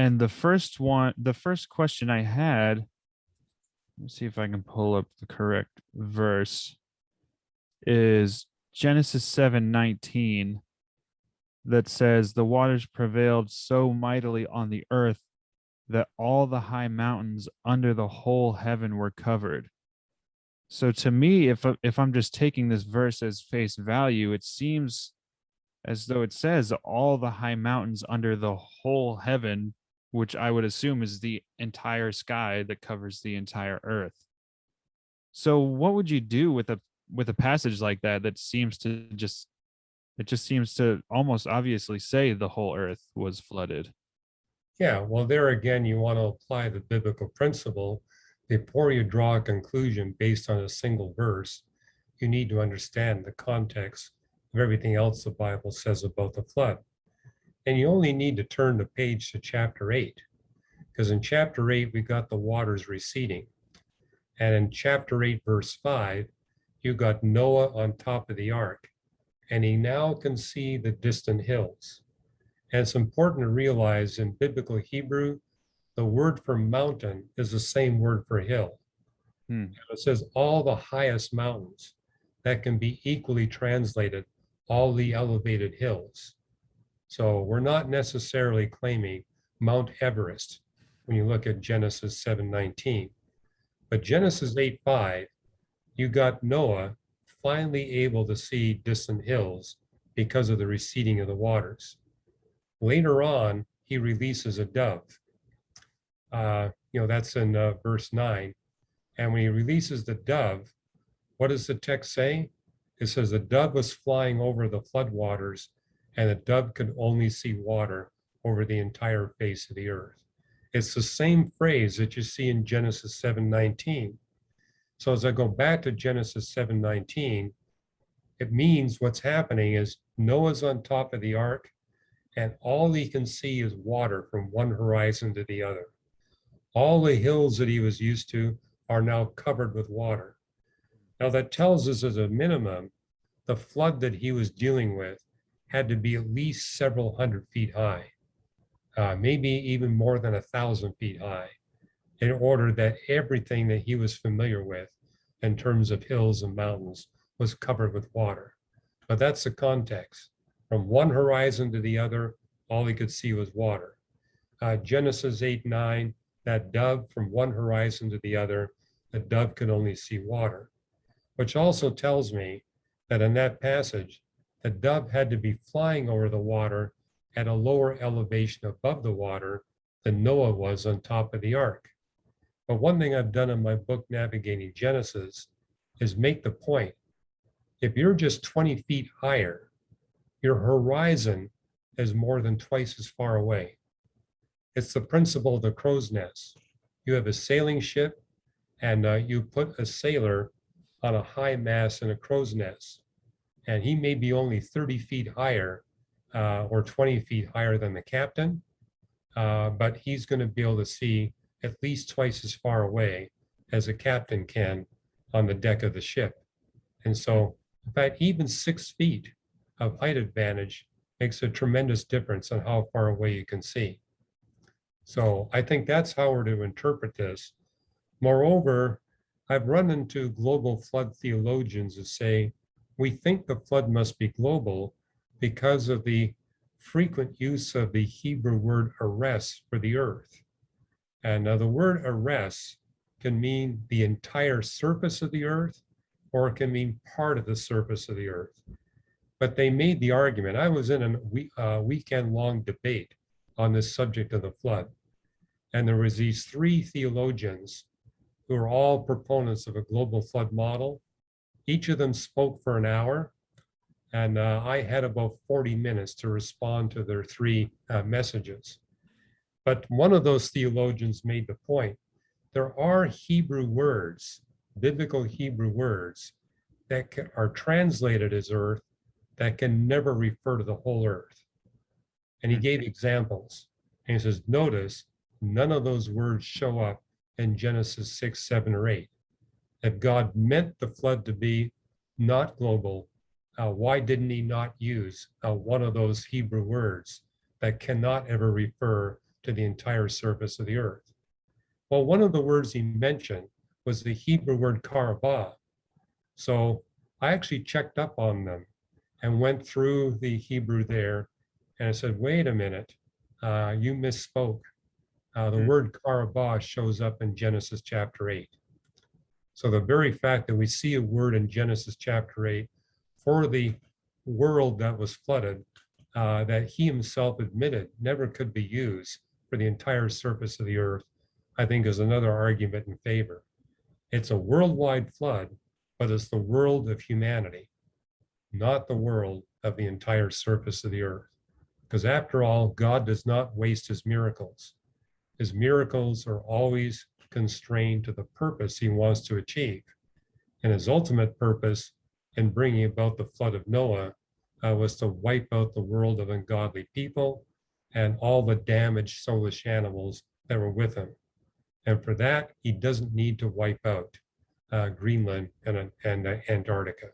And the first question I had, let's see if I can pull up the correct verse, is Genesis 7:19 that says, "The waters prevailed so mightily on the earth that all the high mountains under the whole heaven were covered." So to me, if I'm just taking this verse as face value, it seems as though it says all the high mountains under the whole heaven, which I would assume is the entire sky that covers the entire earth. So what would you do with a passage like that that seems to just it just seems to almost obviously say the whole earth was flooded? Yeah, well, there again, you want to apply the biblical principle. Before you draw a conclusion based on a single verse, you need to understand the context of everything else the Bible says about the flood. And you only need to turn the page to chapter 8, because in chapter 8, we got the waters receding. And in chapter 8, verse 5, you got Noah on top of the ark, and he now can see the distant hills. And it's important to realize in biblical Hebrew, the word for mountain is the same word for hill. Hmm. It says all the highest mountains. That can be equally translated all the elevated hills. So we're not necessarily claiming Mount Everest when you look at Genesis 7:19. But Genesis 8:5, you got Noah finally able to see distant hills because of the receding of the waters. Later on, he releases a dove. That's in verse 9. And when he releases the dove, what does the text say? It says the dove was flying over the floodwaters, and the dove could only see water over the entire face of the earth. It's the same phrase that you see in Genesis 7:19. So as I go back to Genesis 7:19, it means what's happening is Noah's on top of the ark, and all he can see is water from one horizon to the other. All the hills that he was used to are now covered with water. Now, that tells us, as a minimum, the flood that he was dealing with had to be at least several hundred feet high, maybe even more than 1,000 feet high, in order that everything that he was familiar with in terms of hills and mountains was covered with water. But that's the context. From one horizon to the other, all he could see was water. Genesis 8:9, that dove from one horizon to the other, the dove could only see water, which also tells me that in that passage, the dove had to be flying over the water at a lower elevation above the water than Noah was on top of the ark. But one thing I've done in my book, Navigating Genesis, is make the point. If you're just 20 feet higher, your horizon is more than twice as far away. It's the principle of the crow's nest. You have a sailing ship, and you put a sailor on a high mast in a crow's nest, and he may be only 30 feet higher or 20 feet higher than the captain, but he's going to be able to see at least twice as far away as a captain can on the deck of the ship. And so, in fact, even 6 feet of height advantage makes a tremendous difference on how far away you can see. So I think that's how we're to interpret this. Moreover, I've run into global flood theologians that say, we think the flood must be global because of the frequent use of the Hebrew word eres for the earth. And the word eres can mean the entire surface of the earth, or it can mean part of the surface of the earth. But they made the argument. I was in a weekend-long debate on this subject of the flood. And there was these three theologians who are all proponents of a global flood model. Each of them spoke for an hour, and I had about 40 minutes to respond to their three messages. But one of those theologians made the point, there are Hebrew words, biblical Hebrew words, that are translated as earth that can never refer to the whole earth. And he gave examples. And he says, notice, none of those words show up in Genesis 6, 7, or 8. If God meant the flood to be not global, why didn't he not use one of those Hebrew words that cannot ever refer to the entire surface of the earth. Well, one of the words he mentioned was the Hebrew word karabah. So I actually checked up on them and went through the Hebrew there, and I said, wait a minute, you misspoke. The word karabah shows up in Genesis chapter 8. So the very fact that we see a word in Genesis chapter 8 for the world that was flooded, that he himself admitted never could be used for the entire surface of the earth, I think is another argument in favor. It's a worldwide flood, but it's the world of humanity, not the world of the entire surface of the earth. Because after all, God does not waste his miracles. His miracles are always constrained to the purpose he wants to achieve. And his ultimate purpose in bringing about the flood of Noah was to wipe out the world of ungodly people and all the damaged soulish animals that were with him. And for that, he doesn't need to wipe out Greenland and Antarctica.